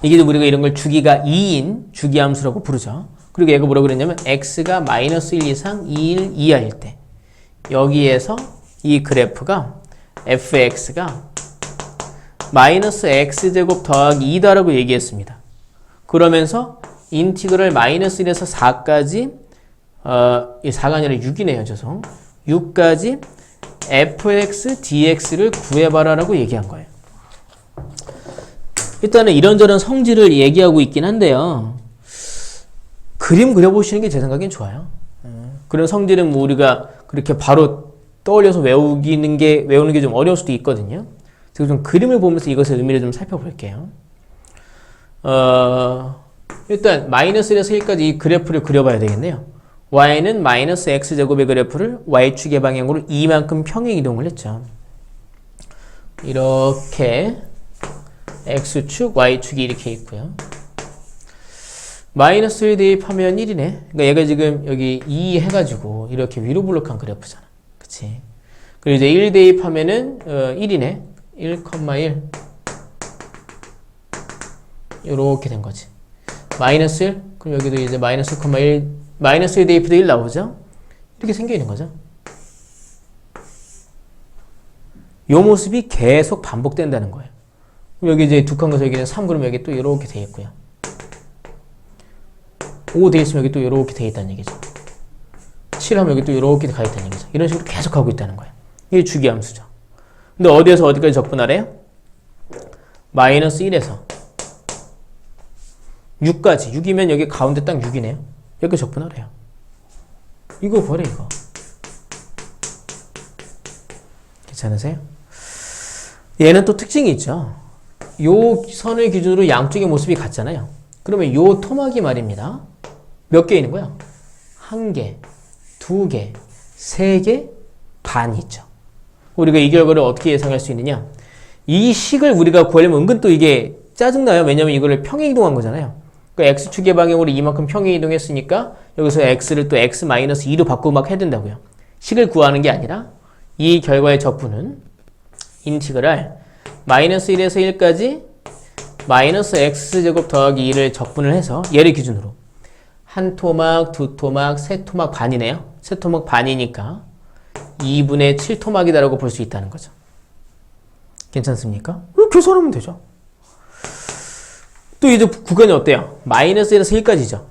이게 우리가 이런 걸 주기가 2인 주기함수라고 부르죠. 그리고 얘가 뭐라고 그랬냐면 x가 마이너스 1 이상 2일 이하일 때 여기에서 이 그래프가 fx가 마이너스 x제곱 더하기 2다라고 얘기했습니다. 그러면서 인티그럴 마이너스 1에서 4까지 이 4가 아니라 6이네요. 죄송. 6까지 fx dx를 구해봐라 라고 얘기한 거예요. 일단은 이런저런 성질을 얘기하고 있긴 한데요. 그림 그려보시는 게 제 생각엔 좋아요. 그런 성질은 뭐 우리가 그렇게 바로 떠올려서 외우는 게 좀 어려울 수도 있거든요. 그래서 좀 그림을 보면서 이것의 의미를 좀 살펴볼게요. 일단 마이너스 1에서 1까지 이 그래프를 그려봐야 되겠네요. y는 마이너스 x제곱의 그래프를 y축의 방향으로 2만큼 평행이동을 했죠. 이렇게 x축, y축이 이렇게 있고요. 마이너스 1 대입하면 1이네. 그러니까 얘가 지금 여기 2 해가지고 이렇게 위로 블록한 그래프잖아. 그치? 그리고 이제 1 대입하면은 1이네. 1,1 이렇게 된 거지. 마이너스 1? 그럼 여기도 이제 마이너스 1,1 마이너스 1 대입도 1 나오죠? 이렇게 생겨 있는 거죠. 이 모습이 계속 반복된다는 거예요. 여기 이제 두 칸 거서 여기는 3 그러면 여기 또 이렇게 돼 있고요. 5 돼 있으면 여기 또 이렇게 돼 있다는 얘기죠. 7 하면 여기 또 이렇게 가 있다는 얘기죠. 이런 식으로 계속 하고 있다는 거예요. 이게 주기함수죠. 근데 어디에서 어디까지 적분하래요? 마이너스 1에서 6까지. 6이면 여기 가운데 딱 6이네요. 여기 적분하래요. 이거 버려 이거. 괜찮으세요? 얘는 또 특징이 있죠. 요 선을 기준으로 양쪽의 모습이 같잖아요. 그러면 요 토막이 말입니다. 몇 개 있는 거야? 1개, 2개, 3개, 반이 있죠. 우리가 이 결과를 어떻게 예상할 수 있느냐? 이 식을 우리가 구하려면 은근 또 이게 짜증나요. 왜냐면 이거를 평행이동한 거잖아요. 그러니까 x축의 방향으로 이만큼 평행이동했으니까 여기서 x를 또 x-2로 바꾸고 막 해야 된다고요. 식을 구하는 게 아니라 이 결과의 적분은 인티그랄 마이너스 1에서 1까지 마이너스 x제곱 더하기 2를 적분을 해서 얘를 기준으로 한 토막, 두 토막, 세 토막 반이네요. 세 토막 반이니까 2분의 7 토막이다라고 볼 수 있다는 거죠. 괜찮습니까? 계산하면 되죠. 또 이제 구간이 어때요? 마이너스 1에서 1까지죠.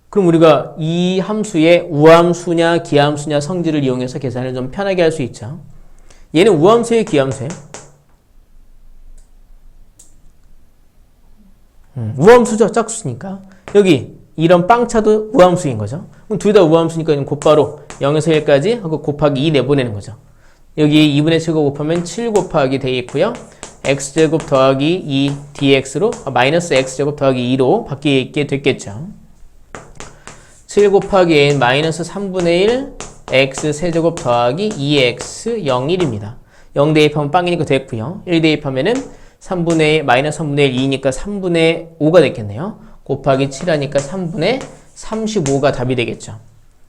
그럼 우리가 이 함수의 우함수냐 기함수냐 성질을 이용해서 계산을 좀 편하게 할 수 있죠. 얘는 우함수예요, 기함수예요? 우함수죠. 짝수니까. 여기 이런 빵차도 우함수인 거죠. 그럼 둘 다 우함수니까 곧바로 0에서 1까지 하고 곱하기 2 내보내는 거죠. 여기 2분의 7거 곱하면 7 곱하기 돼 있고요. x제곱 더하기 2 dx로 마이너스 x제곱 더하기 2로 바뀌게 됐겠죠. 7 곱하기 n 마이너스 3분의 1 x 세제곱 더하기 2x 0, 1입니다. 0 대입하면 빵이니까 됐고요. 1 대입하면은 3분의 마이너스 3분의 1, 2니까 3분의 5가 됐겠네요. 곱하기 7 하니까 3분의 35가 답이 되겠죠.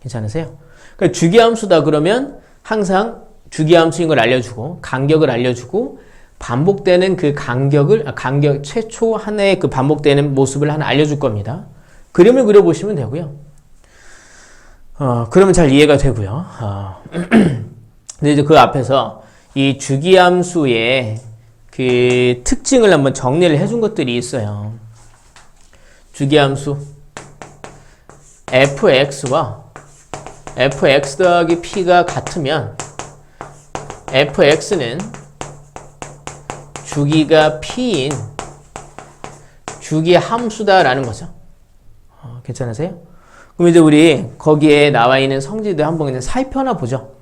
괜찮으세요? 그러니까 주기함수다 그러면 항상 주기함수인 걸 알려주고 간격을 알려주고 반복되는 그 간격 최초 하나의 그 반복되는 모습을 하나 알려줄 겁니다. 그림을 그려보시면 되고요. 그러면 잘 이해가 되고요. 근데 이제 그 앞에서 이 주기함수의 그 특징을 한번 정리를 해준 것들이 있어요. 주기함수 fx와 fx 더하기 p가 같으면 fx는 주기가 p인 주기함수다라는 거죠. 괜찮으세요? 그럼 이제 우리 거기에 나와 있는 성질들 한번 그냥 살펴나 보죠.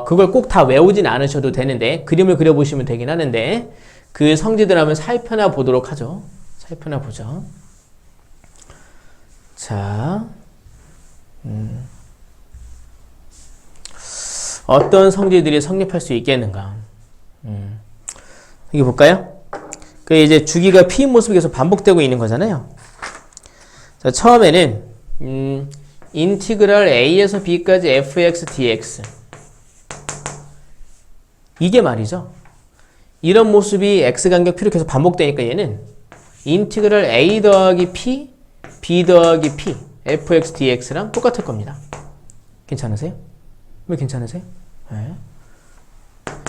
그걸 꼭 다 외우진 않으셔도 되는데 그림을 그려보시면 되긴 하는데 그 성질들 한번 살펴나 보도록 하죠. 살펴나 보죠. 자, 어떤 성질들이 성립할 수 있겠는가? 여기 볼까요? 그 이제 주기가 p인 모습이 계속 반복되고 있는 거잖아요. 자, 처음에는 인티그랄 a에서 b까지 fx dx 이게 말이죠. 이런 모습이 x간격 p로 계속 반복되니까 얘는 인티그랄 a 더하기 p, b 더하기 p, fx dx랑 똑같을 겁니다. 괜찮으세요? 왜 괜찮으세요? 네.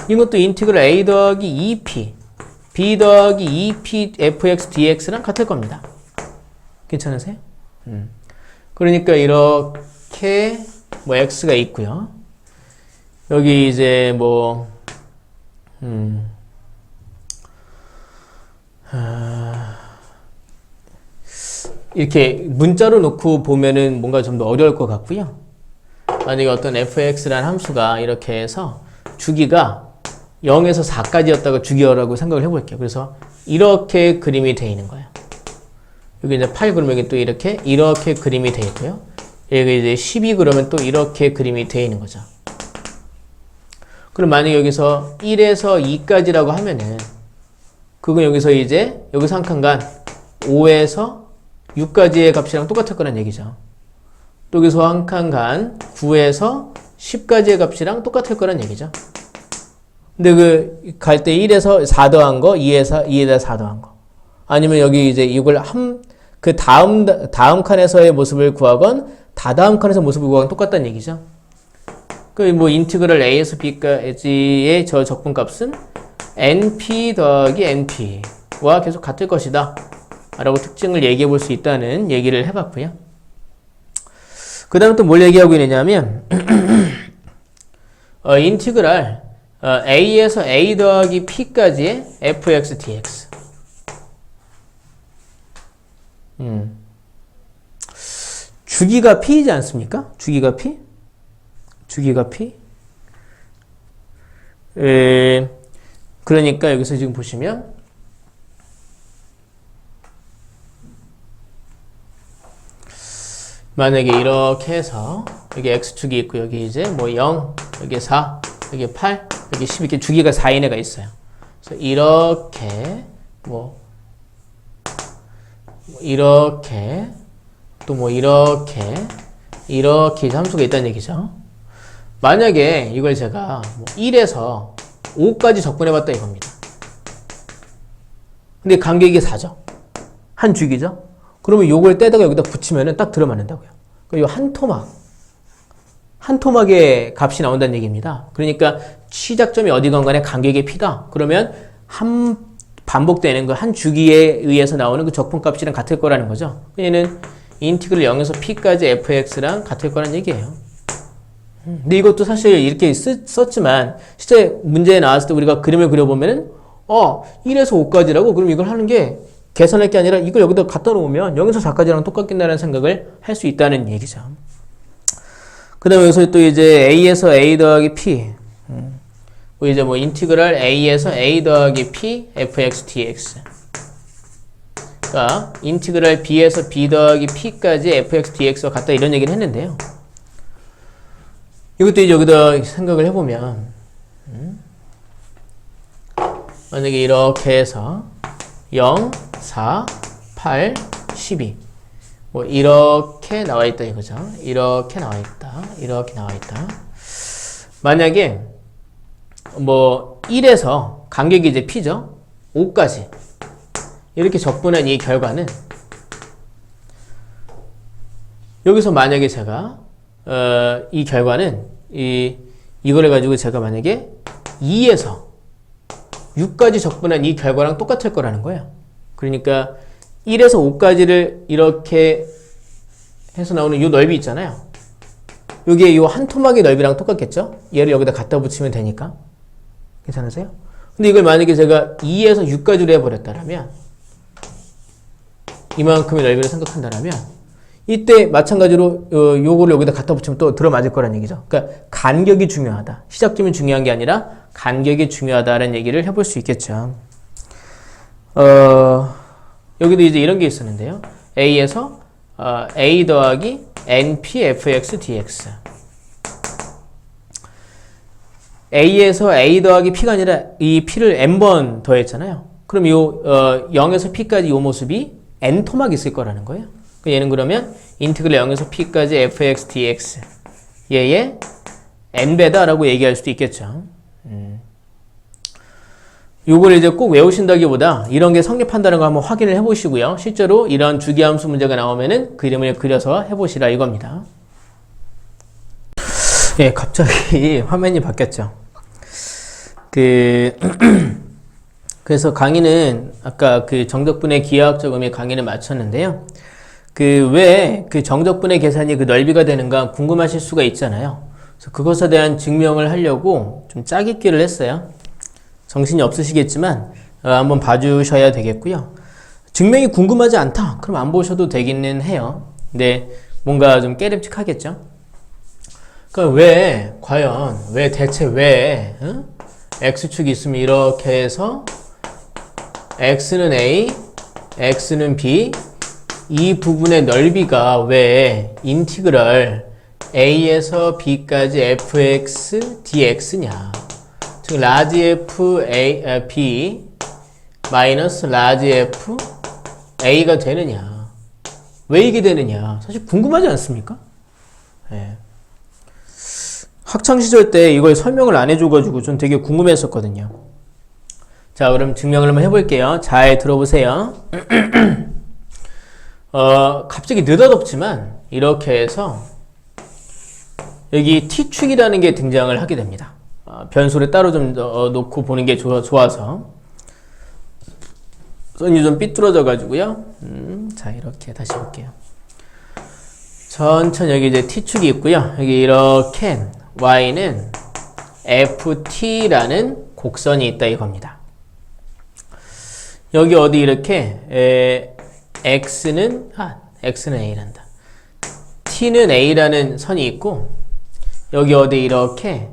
이것도 인티그랄 a 더하기 2p, b 더하기 2p, fx dx랑 같을 겁니다. 괜찮으세요? 그러니까 이렇게 뭐 x가 있고요. 여기 이제 뭐 이렇게 문자로 놓고 보면은 뭔가 좀 더 어려울 것 같고요. 만약에 어떤 fx라는 함수가 이렇게 해서 주기가 0에서 4까지였다가 주기어라고 생각을 해볼게요. 그래서 이렇게 그림이 되어 있는 거예요. 여기 이제 8 그러면 여기 또 이렇게 그림이 되어 있고요. 여기 이제 12 그러면 또 이렇게 그림이 되어 있는 거죠. 그럼 만약에 여기서 1에서 2까지라고 하면은 그건 여기서 이제 여기서 한 칸간 5에서 6까지의 값이랑 똑같을 거란 얘기죠. 또 여기서 한 칸간 9에서 10까지의 값이랑 똑같을 거란 얘기죠. 근데 그 갈 때 1에서 4 더한 거, 2에다 4 더한 거. 아니면 여기 이제 이걸 그 다음 칸에서의 모습을 구하건 다다음 칸에서 모습을 구하건 똑같다는 얘기죠. 그 뭐 인티그럴 a에서 b까지의 저 적분값은 np 더하기 np와 계속 같을 것이다 라고 특징을 얘기해 볼 수 있다는 얘기를 해봤고요. 그 다음에 또 뭘 얘기하고 있느냐면 인티그랄 a에서 a 더하기 p까지의 fx dx 주기가 p이지 않습니까? 주기가 p? 주기가 p? 그러니까 여기서 지금 보시면 만약에 이렇게 해서 여기 x축이 있고 여기 이제 뭐 0, 여기 4, 여기 8, 여기 10 이렇게 주기가 4인 애가 있어요. 그래서 이렇게 이렇게 또 뭐 이렇게 함수가 있다는 얘기죠. 만약에 이걸 제가 뭐 1에서 5까지 적분해봤다 이겁니다. 근데 간격이 4죠. 한 주기죠. 그러면 요걸 떼다가 여기다 붙이면은 딱 들어맞는다고요. 그러니까 요 한 토막의 값이 나온다는 얘기입니다. 그러니까 시작점이 어디건 간에 간격의 p다. 그러면 반복되는 그 한 주기에 의해서 나오는 그 적분값이랑 같을 거라는 거죠. 얘는 인티그럴 0에서 p까지 fx랑 같을 거라는 얘기예요. 근데 이것도 사실 이렇게 썼지만 실제 문제에 나왔을 때 우리가 그림을 그려보면은 1에서 5까지라고? 그럼 이걸 하는 게 계산할 게 아니라 이걸 여기다 갖다 놓으면 0에서 4까지랑 똑같겠다는 생각을 할 수 있다는 얘기죠. 그 다음에 여기서 또 이제 a에서 a 더하기 p 이제 뭐 인티그랄 a에서 a 더하기 p fx dx. 그러니까 인티그랄 b에서 b 더하기 p까지 fx dx와 같다 이런 얘기를 했는데요. 이것도 이제 여기다 생각을 해보면 만약에 이렇게 해서 0, 4, 8, 12 뭐 이렇게 나와 있다 이거죠. 이렇게 나와 있다. 이렇게 나와 있다. 만약에 뭐 1에서 간격이 이제 p죠. 5까지 이렇게 적분한 이 결과는 여기서 만약에 제가 이 결과는 이걸 해가지고 제가 만약에 2에서 6까지 적분한 이 결과랑 똑같을 거라는 거예요. 그러니까 1에서 5까지를 이렇게 해서 나오는 이 넓이 있잖아요. 여기에 이 한 토막의 넓이랑 똑같겠죠? 얘를 여기다 갖다 붙이면 되니까. 괜찮으세요? 근데 이걸 만약에 제가 2에서 6까지로 해버렸다면 이만큼의 넓이를 생각한다면 이때 마찬가지로 요거를 여기다 갖다 붙이면 또 들어맞을 거란 얘기죠. 그러니까 간격이 중요하다. 시작점이 중요한 게 아니라 간격이 중요하다는 얘기를 해볼 수 있겠죠. 여기도 이제 이런 게 있었는데요. A에서 A 더하기 NP fx dx. A에서 A 더하기 P가 아니라 이 P를 N번 더했잖아요. 그럼 요 0에서 P까지 이 모습이 N 토막이 있을 거라는 거예요. 얘는 그러면 인티그랄 0에서 P까지 fx dx 얘의 N배다라고 얘기할 수도 있겠죠. 요걸 이제 꼭 외우신다기보다 이런 게 성립한다는 거 한번 확인을 해보시고요. 실제로 이런 주기함수 문제가 나오면은 그림을 그려서 해보시라 이겁니다. 예, 갑자기 화면이 바뀌었죠. 그래서 강의는 아까 그 정적분의 기하학적 의미 강의를 마쳤는데요. 왜 그 정적분의 계산이 그 넓이가 되는가 궁금하실 수가 있잖아요. 그래서 그것에 대한 증명을 하려고 좀 짜깁기를 했어요. 정신이 없으시겠지만 한번 봐주셔야 되겠고요. 증명이 궁금하지 않다? 그럼 안 보셔도 되기는 해요. 근데 뭔가 좀 깨름칙하겠죠? 그러니까 대체 왜 x축이 있으면 이렇게 해서 x는 a, x는 b 이 부분의 넓이가 왜 인티그랄 a에서 b까지 fx dx냐? 즉 라지 f a b 마이너스 라지 f a가 되느냐? 왜 이게 되느냐? 사실 궁금하지 않습니까? 네. 학창시절 때 이걸 설명을 안 해줘가지고 좀 되게 궁금했었거든요. 자, 그럼 증명을 한번 해볼게요. 잘 들어보세요. 갑자기 느닷없지만 이렇게 해서 여기 t축이라는 게 등장을 하게 됩니다. 변수를 따로 좀 놓고 보는 게 좋아서 선이 좀 삐뚤어져 가지고요. 자, 이렇게 다시 볼게요. 천천히 여기 이제 t축이 있고요. 여기 이렇게 y는 ft라는 곡선이 있다 이겁니다. 여기 어디 이렇게 x는 a란다. t는 a라는 선이 있고 여기 어디 이렇게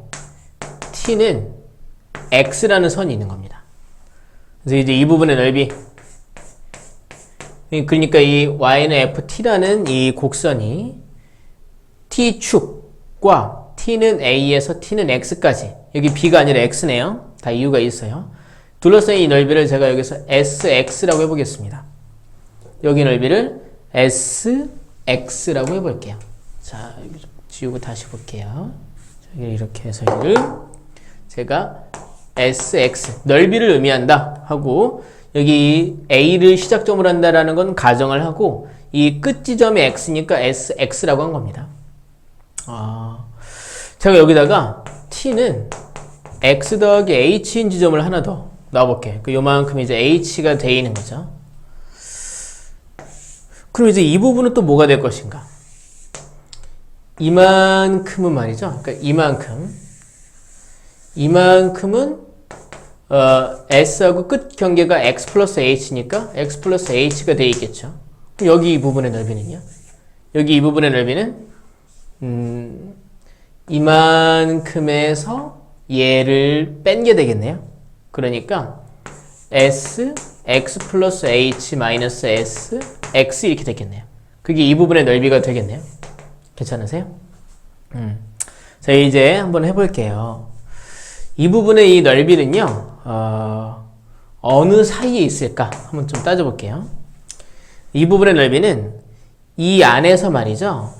t는 x라는 선이 있는 겁니다. 그래서 이제 이 부분의 넓이 그러니까 이 y는 ft라는 이 곡선이 t축과 t는 a에서 t는 x까지 여기 b가 아니라 x네요. 다 이유가 있어요. 둘러싸인 이 넓이를 제가 여기서 sx라고 해보겠습니다. 여기 넓이를 sx라고 해볼게요. 자, 여기 좀 지우고 다시 볼게요. 여기 이렇게 해서 여기를 제가 sx 넓이를 의미한다 하고 여기 a를 시작점으로 한다라는 건 가정을 하고 이 끝 지점이 x니까 sx라고 한 겁니다. 제가 여기다가 t는 x 더하기 h인 지점을 하나 더 놔볼게요. 요만큼 이제 h가 돼 있는 거죠. 그럼 이제 이 부분은 또 뭐가 될 것인가? 이만큼은 말이죠. 그러니까 이만큼은 s하고 끝 경계가 x 플러스 h니까 x 플러스 h가 돼 있겠죠. 그럼 여기 이 부분의 넓이는요? 여기 이 부분의 넓이는 이만큼에서 얘를 뺀 게 되겠네요. 그러니까 S, X 플러스 H 마이너스 S, X 이렇게 되겠네요. 그게 이 부분의 넓이가 되겠네요. 괜찮으세요? 자, 이제 한번 해볼게요. 이 부분의 이 넓이는요, 어느 사이에 있을까? 한번 좀 따져볼게요. 이 부분의 넓이는 이 안에서 말이죠.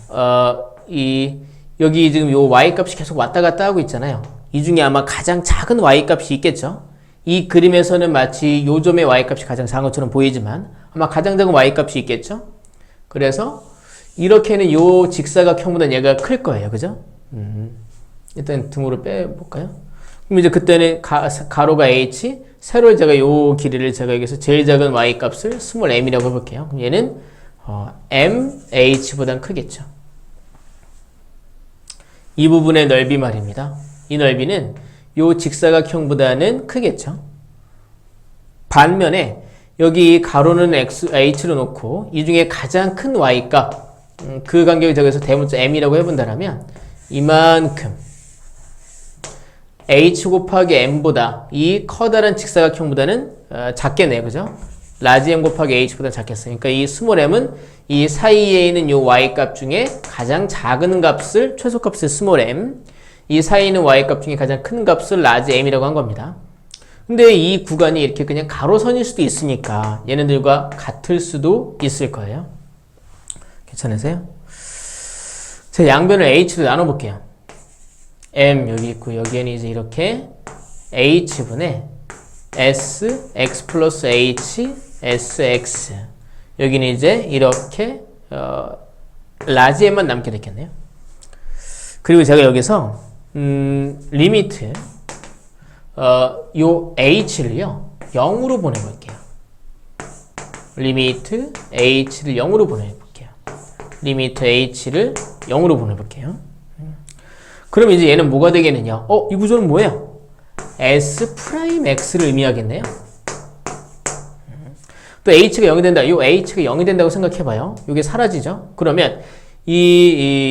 여기 지금 요 y 값이 계속 왔다 갔다 하고 있잖아요. 이 중에 아마 가장 작은 y 값이 있겠죠. 이 그림에서는 마치 요 점의 y 값이 가장 작은 것처럼 보이지만 아마 가장 작은 y 값이 있겠죠. 그래서 이렇게는 요 직사각형보다 얘가 클 거예요. 그죠? 일단 등으로 빼볼까요? 그럼 이제 그때는 가로가 h, 세로를 제가 요 길이를 제가 여기서 제일 작은 y 값을 스몰 m이라고 해볼게요. 그럼 얘는 m, h보단 크겠죠. 이 부분의 넓이 말입니다. 이 넓이는 요 직사각형보다는 크겠죠. 반면에 여기 가로는 h로 놓고 이 중에 가장 큰 y값, 그 간격을 저기서 대문자 m이라고 해본다면 이만큼 h 곱하기 m보다 이 커다란 직사각형보다는 작겠네요. 그죠? 라지 m 곱하기 h보다 작겠어요. 그러니까 이 스몰 m은 이 사이에 있는 요 y값 중에 가장 작은 값을, 최소값을 스몰 m, 이 사이에 있는 y값 중에 가장 큰 값을 라지 m이라고 한 겁니다. 근데 이 구간이 이렇게 그냥 가로선일 수도 있으니까 얘네들과 같을 수도 있을 거예요. 괜찮으세요? 자, 양변을 h로 나눠볼게요. m 여기 있고 여기에는 이제 이렇게 h분의 s, x 플러스 h, s, x 여기는 이제 이렇게 라지 m만 남게 됐겠네요. 그리고 제가 여기서 리미트 요 h를요 0으로 보내볼게요. 리미트 h를 0으로 보내볼게요. 리미트 h를 0으로 보내볼게요. 그럼 이제 얘는 뭐가 되겠느냐? 이 구조는 뭐예요? S 프라임 X를 의미하겠네요. 또 H가 0이 된다. 요 H가 0이 된다고 생각해봐요. 요게 사라지죠? 그러면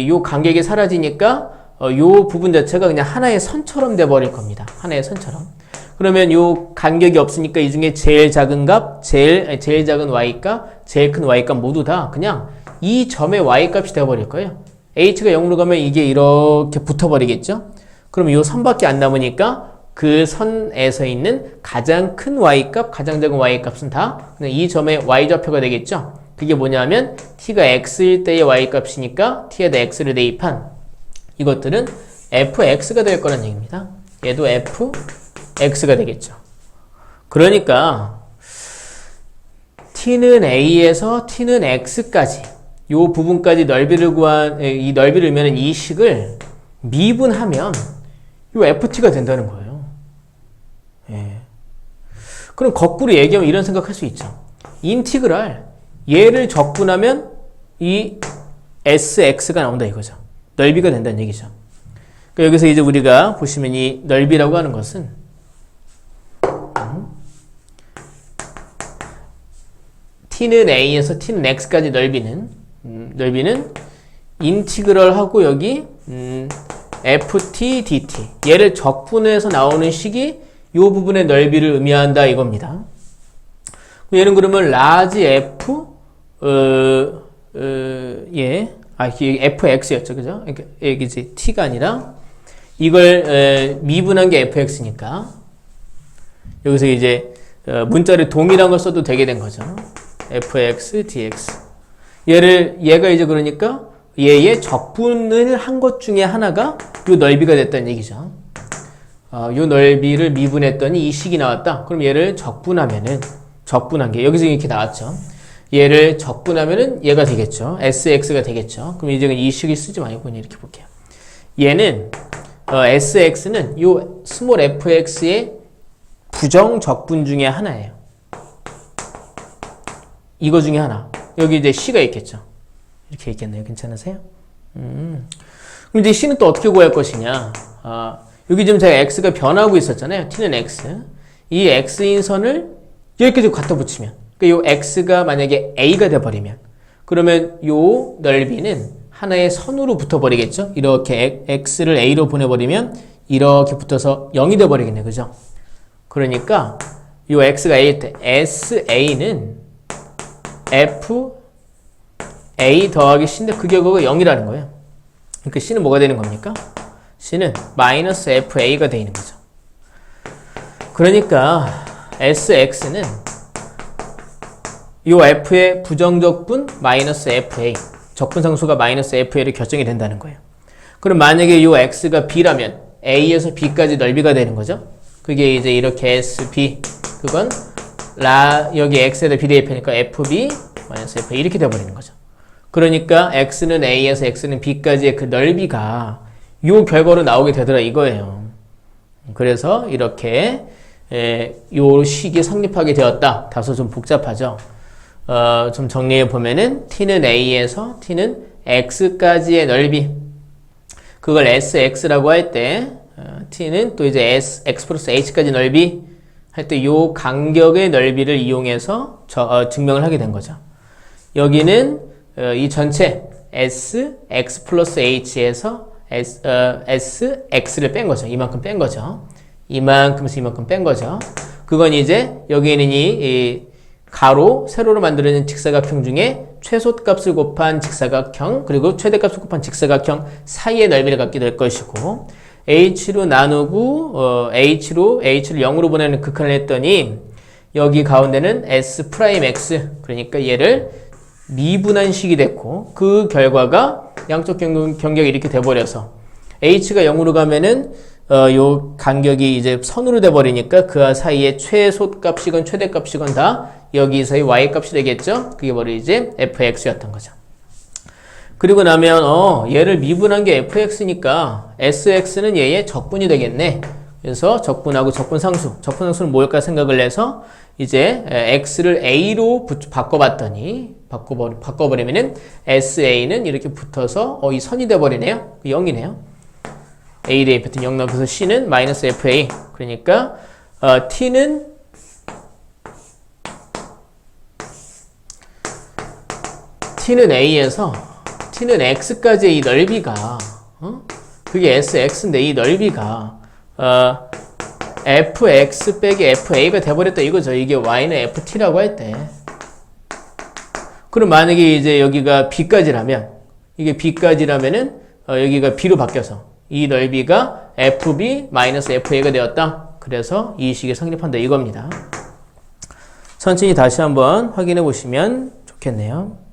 요 간격이 사라지니까 요 부분 자체가 그냥 하나의 선처럼 돼버릴 겁니다. 하나의 선처럼. 그러면 요 간격이 없으니까 이 중에 제일 작은 값, 제일 작은 Y값, 제일 큰 Y값 모두 다 그냥 이 점의 Y값이 돼버릴 거예요. h가 0으로 가면 이게 이렇게 붙어버리겠죠? 그럼 이 선밖에 안 남으니까 그 선에서 있는 가장 큰 y값, 가장 작은 y값은 다 이 점의 y좌표가 되겠죠? 그게 뭐냐면 t가 x일 때의 y값이니까 t에다 x를 대입한 이것들은 fx가 될 거란 얘기입니다. 얘도 fx가 되겠죠. 그러니까 t는 a에서 t는 x까지 요 부분까지 넓이를 이 넓이를 의미하는 이 식을 미분하면 요 ft가 된다는 거예요. 예. 그럼 거꾸로 얘기하면 이런 생각할 수 있죠. 인티그랄 얘를 적분하면 이 sx가 나온다 이거죠. 넓이가 된다는 얘기죠. 그러니까 여기서 이제 우리가 보시면 이 넓이라고 하는 것은 t는 a에서 t는 x까지 넓이는 인티그럴하고 여기 ft dt 얘를 적분해서 나오는 식이 이 부분의 넓이를 의미한다 이겁니다. 얘는 그러면 라지 f fx였죠, 그죠? 이게 이제 t가 아니라 이걸 미분한 게 fx니까 여기서 이제 문자를 동일한 걸 써도 되게 된 거죠. fx dx 얘가 이제 그러니까 얘의 적분을 한 것 중에 하나가 요 넓이가 됐다는 얘기죠. 요 넓이를 미분했더니 이 식이 나왔다. 그럼 얘를 적분한 게 여기서 이렇게 나왔죠. 얘를 적분하면은 얘가 되겠죠. sx가 되겠죠. 그럼 이제 이 식을 쓰지 말고 그냥 이렇게 볼게요. 얘는 sx는 요 스몰 fx의 부정 적분 중에 하나예요. 이거 중에 하나. 여기 이제 C가 있겠죠. 이렇게 있겠네요. 괜찮으세요? 그럼 이제 C는 또 어떻게 구할 것이냐. 여기 지금 제가 X가 변하고 있었잖아요. T는 X. 이 X인 선을 여기까지 갖다 붙이면. 그러니까 이 X가 만약에 A가 돼버리면. 그러면 이 넓이는 하나의 선으로 붙어버리겠죠. 이렇게 X를 A로 보내버리면 이렇게 붙어서 0이 돼버리겠네. 그죠? 그러니까 요 x가 a일 때 SA는 FA 더하기 C인데 그 결과가 0이라는 거예요. 그러니까 C는 뭐가 되는 겁니까? C는 마이너스 FA가 되는 거죠. 그러니까 SX는 요 F의 부정적분 마이너스 FA, 적분상수가 마이너스 FA로 결정이 된다는 거예요. 그럼 만약에 요 X가 B라면 A에서 B까지 넓이가 되는 거죠. 그게 이제 이렇게 SB, 그건 여기 X에다 B 대입하니까 FB 마이너스 FA 이렇게 돼버리는 거죠. 그러니까 X는 A에서 X는 B까지의 그 넓이가 요 결과로 나오게 되더라 이거예요. 그래서 이렇게 요 식이 성립하게 되었다. 다소 좀 복잡하죠. 좀 정리해 보면은 T는 A에서 T는 X까지의 넓이, 그걸 SX라고 할 때 T는 또 이제 X 플러스 H까지 넓이 할 때 요 간격의 넓이를 이용해서 증명을 하게 된 거죠. 여기는 이 전체 X 플러스 H에서 SX를 뺀 거죠. 이만큼 뺀 거죠. 이만큼에서 이만큼 뺀 거죠. 그건 이제 여기에는 이 가로, 세로로 만들어진 직사각형 중에 최소값을 곱한 직사각형 그리고 최대값을 곱한 직사각형 사이의 넓이를 갖게 될 것이고, H로 나누고 H를 0으로 보내는 극한을 했더니 여기 가운데는 S'(X) 그러니까 얘를 미분한식이 됐고, 그 결과가 양쪽 간격이 이렇게 돼버려서 H가 0으로 가면은 요 간격이 이제 선으로 돼버리니까 그 사이에 최소값이건 최대값이건 다 여기서의 y값이 되겠죠? 그게 바로 이제 fx였던 거죠. 그리고 나면 얘를 미분한 게 fx니까 sx는 얘의 적분이 되겠네. 그래서 적분하고 적분상수는 뭘까 생각을 해서 이제 x를 a로 바꿔봤더니 바꿔버리면은 sa는 이렇게 붙어서 이 선이 돼버리네요. 0이네요. a 대입했더니 0 나와서 c는 마이너스 fa. 그러니까 t는 A에서 T는 X까지의 이 넓이가 그게 SX인데 이 넓이가 FX 빼기 FA가 돼버렸다 이거죠. 이게 Y는 FT라고 할 때. 그럼 만약에 이제 여기가 B까지라면 이게 B까지라면은 여기가 B로 바뀌어서 이 넓이가 FB 마이너스 FA가 되었다. 그래서 이 식이 성립한다 이겁니다. 천천히 다시 한번 확인해 보시면 좋겠네요.